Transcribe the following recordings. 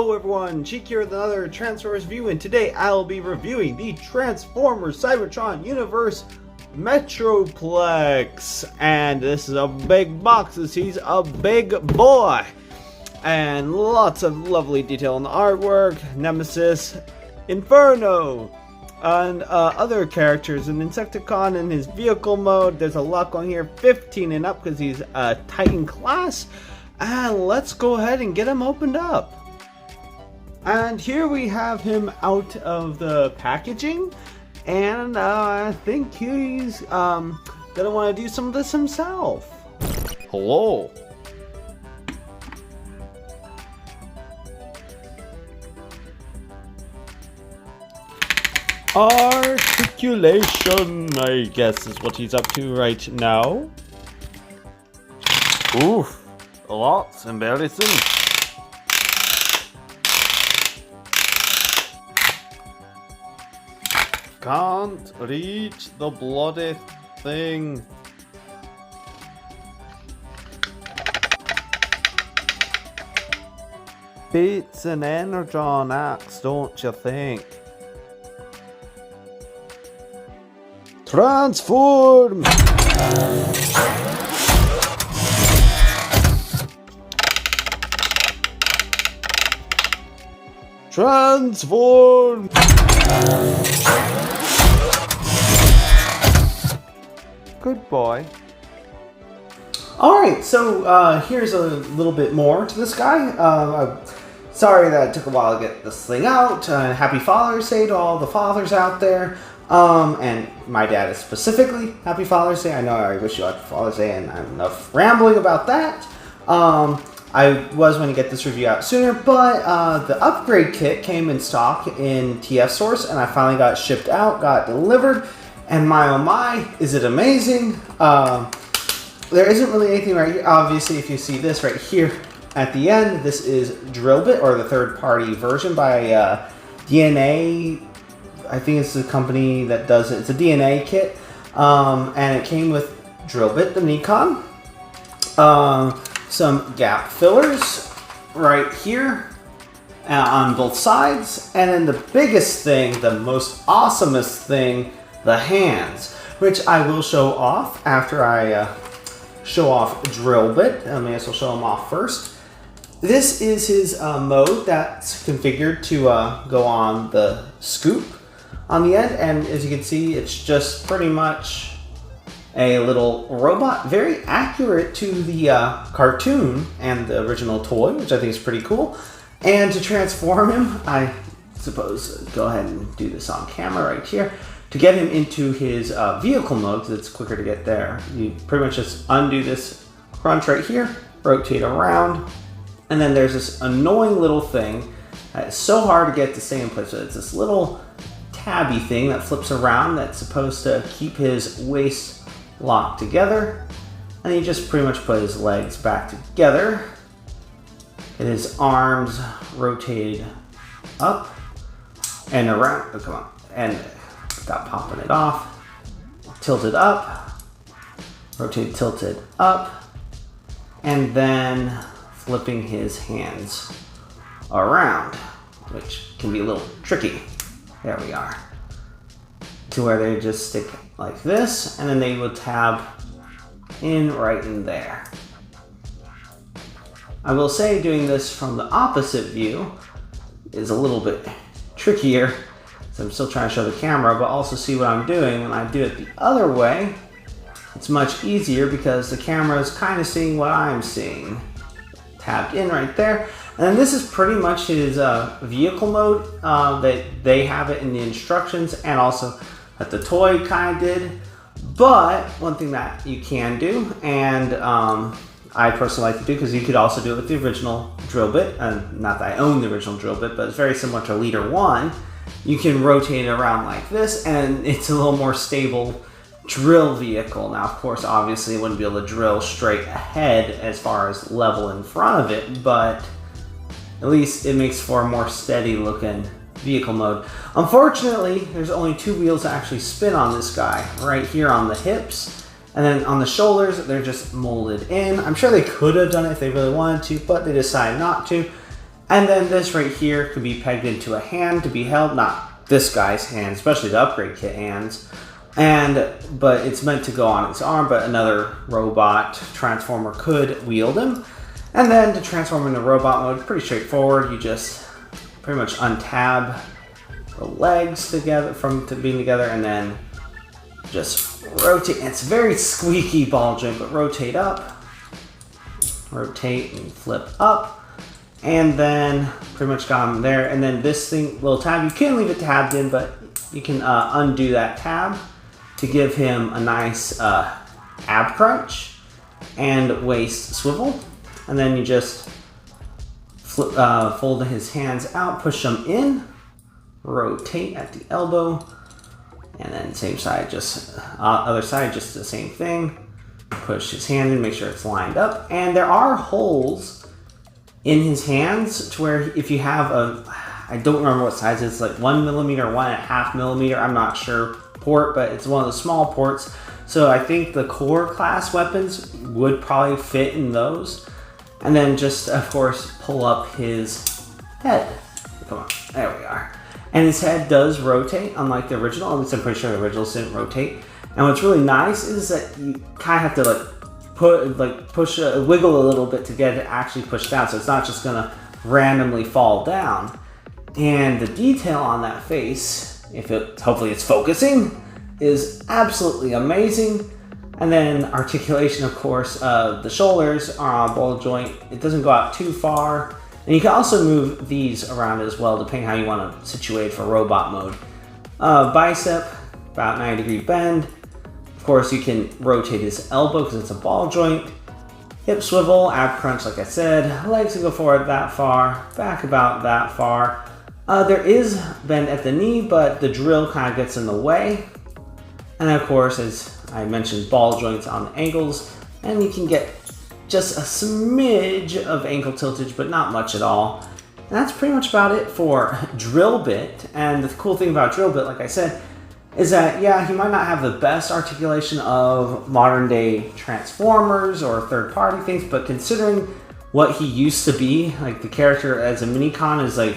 Hello everyone, Sheek here with another Transformers review, and today I'll be reviewing the Transformers Cybertron Universe Metroplex. And this is a big box, he's a big boy. And lots of lovely detail in the artwork, Nemesis, Inferno, and other characters, and Insecticon in his vehicle mode. There's a lot going here, 15 and up because he's a Titan class. And let's go ahead and get him opened up. And here we have him out of the packaging, and I think he's gonna want to do some of this himself. Hello. Articulation, I guess, is what he's up to right now. Oof, a lot's embarrassing. Can't reach the bloody thing. Beats an Energon axe, don't you think? Transform! Transform! Good boy. Alright, so here's a little bit more to this guy. Sorry that it took a while to get this thing out. Happy Father's Day to all the fathers out there. And my dad is specifically Happy Father's Day. I know I wish you Happy Father's Day, and I'm enough rambling about that. I was going to get this review out sooner, but the upgrade kit came in stock in TF Source, and I finally got it shipped out, got it delivered, and my oh my, is it amazing. There isn't really anything right here. Obviously, if you see this right here at the end, this is Drillbit, or the third-party version by DNA. I think it's the company that does it. It's a DNA kit, and it came with Drillbit, the Nikon, some gap fillers right here on both sides, and then the biggest thing, the most awesomest thing, the hands, which I will show off after I show off Drillbit. I may as well show them off first. This is his mode that's configured to go on the scoop on the end, and as you can see, it's just pretty much a little robot, very accurate to the cartoon and the original toy, which I think is pretty cool. And to transform him, I suppose go ahead and do this on camera right here. To get him into his vehicle mode, because it's quicker to get there, you pretty much just undo this crunch right here, rotate around, and then there's this annoying little thing that is so hard to get to stay in place. So it's this little tabby thing that flips around that's supposed to keep his waist locked together, and he just pretty much put his legs back together, and his arms rotated up and around. Oh, come on, and got popping it off, tilted up, rotated, tilted up, and then flipping his hands around, which can be a little tricky. There we are. To where they just stick like this, and then they will tab in right in there. I will say doing this from the opposite view is a little bit trickier, so I'm still trying to show the camera, but also see what I'm doing. When I do it the other way, it's much easier because the camera is kind of seeing what I'm seeing. Tabbed in right there. And this is pretty much his vehicle mode that they have it in the instructions, and also that the toy kind of did. But one thing that you can do, and I personally like to do, because you could also do it with the original Drillbit, and not that I own the original Drillbit, but it's very similar to Leader 1. You can rotate it around like this, and it's a little more stable drill vehicle. Now, of course, obviously it wouldn't be able to drill straight ahead as far as level in front of it, but at least it makes for a more steady looking vehicle mode. Unfortunately, there's only two wheels that actually spin on this guy, right here on the hips, and then on the shoulders, they're just molded in. I'm sure they could have done it if they really wanted to, but they decided not to. And then this right here could be pegged into a hand to be held, not this guy's hand, especially the upgrade kit hands. But it's meant to go on its arm, but another robot transformer could wield him. And then to transform into robot mode, pretty straightforward. You just pretty much untab the legs together from being together, and then just rotate. It's very squeaky ball joint, but rotate up, rotate and flip up, and then pretty much got him there. And then this thing, little tab, you can leave it tabbed in, but you can undo that tab to give him a nice ab crunch and waist swivel. And then you just flip, fold his hands out, push them in, rotate at the elbow, and then same side, just other side, just the same thing. Push his hand in, make sure it's lined up. And there are holes in his hands to where if you have I don't remember what size it's, like 1 millimeter, 1.5 millimeter, I'm not sure, port, but it's one of the small ports. So I think the core class weapons would probably fit in those. And then just, of course, pull up his head. Come on, there we are. And his head does rotate, unlike the original. At least I'm pretty sure the originals didn't rotate. And what's really nice is that you kind of have to wiggle a little bit to get it to actually push down. So it's not just gonna randomly fall down. And the detail on that face, hopefully it's focusing, is absolutely amazing. And then articulation, of course, the shoulders are on a ball joint. It doesn't go out too far. And you can also move these around as well, depending how you want to situate for robot mode. Bicep, about 90-degree bend. Of course, you can rotate his elbow because it's a ball joint. Hip swivel, ab crunch, like I said. Legs can go forward that far, back about that far. There is bend at the knee, but the drill kind of gets in the way. And of course, as I mentioned, ball joints on the ankles, and you can get just a smidge of ankle tiltage, but not much at all. And that's pretty much about it for drill bit. And the cool thing about drill bit, like I said, is that, yeah, he might not have the best articulation of modern day Transformers or third-party things, but considering what he used to be, like the character as a minicon is like,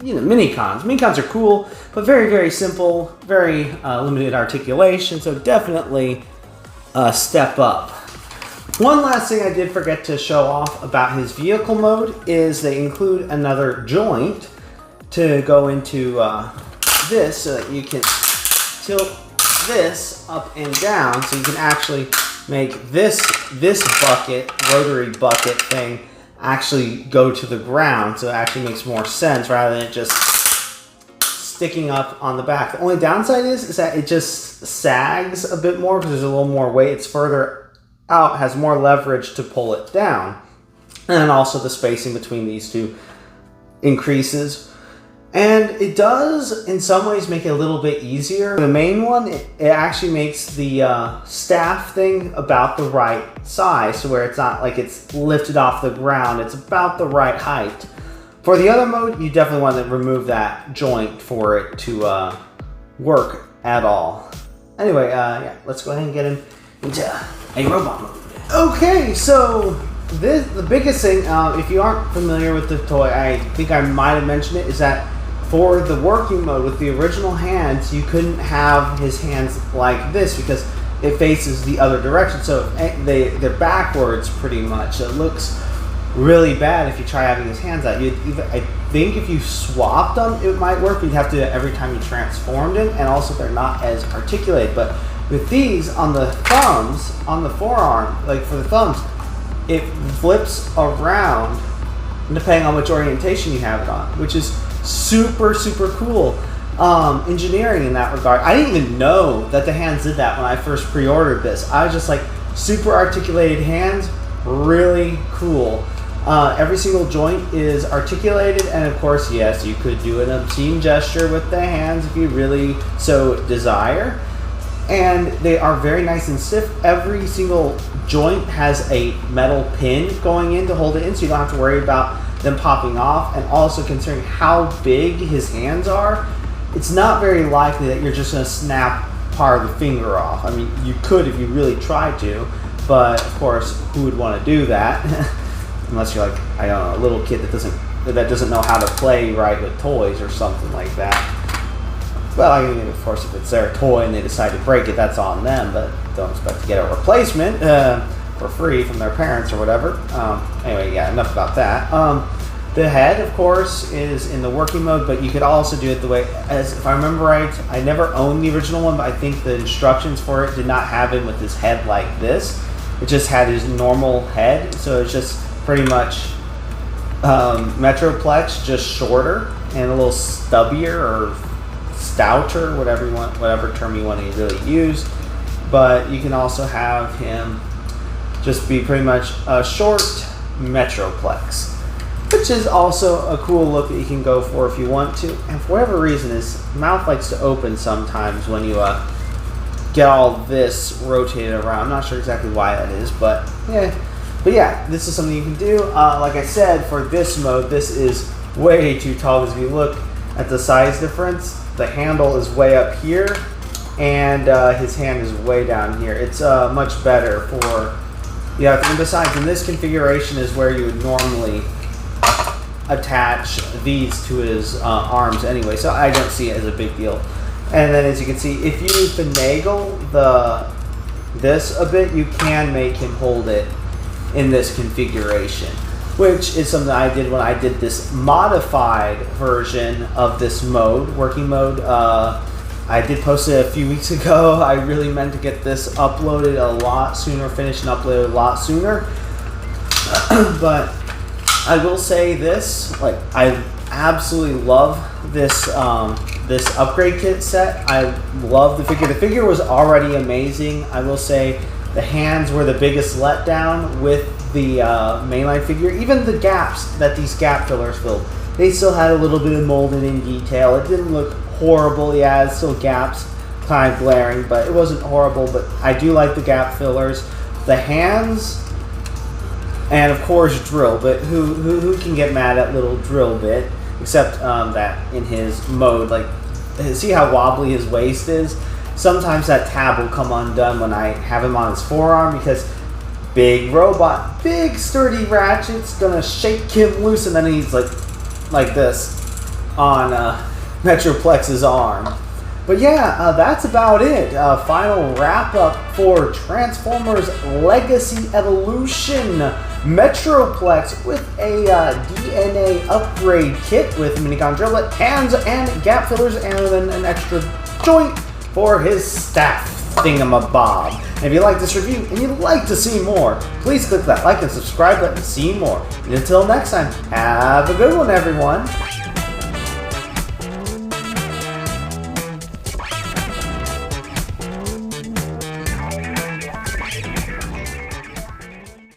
you know, minicons are cool, but very, very simple, very limited articulation, so definitely a step up. One last thing I did forget to show off about his vehicle mode is they include another joint to go into this, so that you can tilt this up and down, so you can actually make this bucket, rotary bucket thing, actually go to the ground, so it actually makes more sense rather than it just sticking up on the back. The only downside is that it just sags a bit more because there's a little more weight. It's further out, has more leverage to pull it down. And then also the spacing between these two increases. And it does, in some ways, make it a little bit easier. The main one, it actually makes the staff thing about the right size, so where it's not like it's lifted off the ground, it's about the right height. For the other mode, you definitely want to remove that joint for it to work at all. Anyway, yeah, let's go ahead and get him into a robot mode. Okay, so the biggest thing, if you aren't familiar with the toy, I think I might have mentioned it, is that for the working mode with the original hands, you couldn't have his hands like this because it faces the other direction. So they're backwards pretty much. So it looks really bad if you try having his hands out. I think if you swapped them, it might work. You'd have to do it every time you transformed him, and also they're not as articulated. But with these on the thumbs, on the forearm, like for the thumbs, it flips around depending on which orientation you have it on, which is super, super cool engineering in that regard. I didn't even know that the hands did that when I first pre-ordered this. I was just like, super articulated hands, really cool. Every single joint is articulated, and of course, yes, you could do an obscene gesture with the hands if you really so desire. And they are very nice and stiff. Every single joint has a metal pin going in to hold it in, so you don't have to worry about them popping off. And also, considering how big his hands are, it's not very likely that you're just going to snap part of the finger off. I mean, you could if you really tried to, but of course, who would want to do that? Unless you're like, I don't know, a little kid that doesn't that doesn't know how to play right with toys or something like that. Well, I mean, of course, if it's their toy and they decide to break it, that's on them, but don't expect to get a replacement for free from their parents or whatever. Anyway, yeah, enough about that. The head, of course, is in the working mode, but you could also do it the way, as if I remember right, I never owned the original one, but I think the instructions for it did not have him with his head like this. It just had his normal head, so it's just pretty much Metroplex, just shorter and a little stubbier or stouter, whatever you want, whatever term you want to really use. But you can also have him just be pretty much a short Metroplex, which is also a cool look that you can go for if you want to. And for whatever reason, his mouth likes to open sometimes when you get all this rotated around. I'm not sure exactly why that is, but yeah. But yeah, this is something you can do. Like I said, for this mode, this is way too tall, because if you look at the size difference, the handle is way up here, and his hand is way down here. It's much better for, yeah, and besides, in this configuration is where you would normally attach these to his arms anyway, so I don't see it as a big deal. And then as you can see, if you finagle this a bit, you can make him hold it in this configuration, which is something I did when I did this modified version of this mode, working mode. I did post it a few weeks ago. I really meant to get this uploaded a lot sooner, finished and uploaded a lot sooner. But I will say this, like, I absolutely love this this upgrade kit set. I love the figure. The figure was already amazing. I will say the hands were the biggest letdown with the mainline figure. Even the gaps that these gap fillers filled, they still had a little bit of molded in detail. It didn't look horrible. Yeah, it's still gaps, kind of glaring, but it wasn't horrible. But I do like the gap fillers. The hands, and of course drill, but who can get mad at little drill bit, except that in his mode, like, see how wobbly his waist is? Sometimes that tab will come undone when I have him on his forearm, because big robot, big sturdy ratchet's gonna shake him loose, and then he's like this on Metroplex's arm. But yeah, that's about it. Final wrap up for Transformers Legacy Evolution Metroplex with a DNA upgrade kit with minigun drillet, hands, and gap fillers, and then an extra joint for his staff thingamabob. And if you like this review and you'd like to see more, please click that like and subscribe button to see more. And until next time, have a good one, everyone.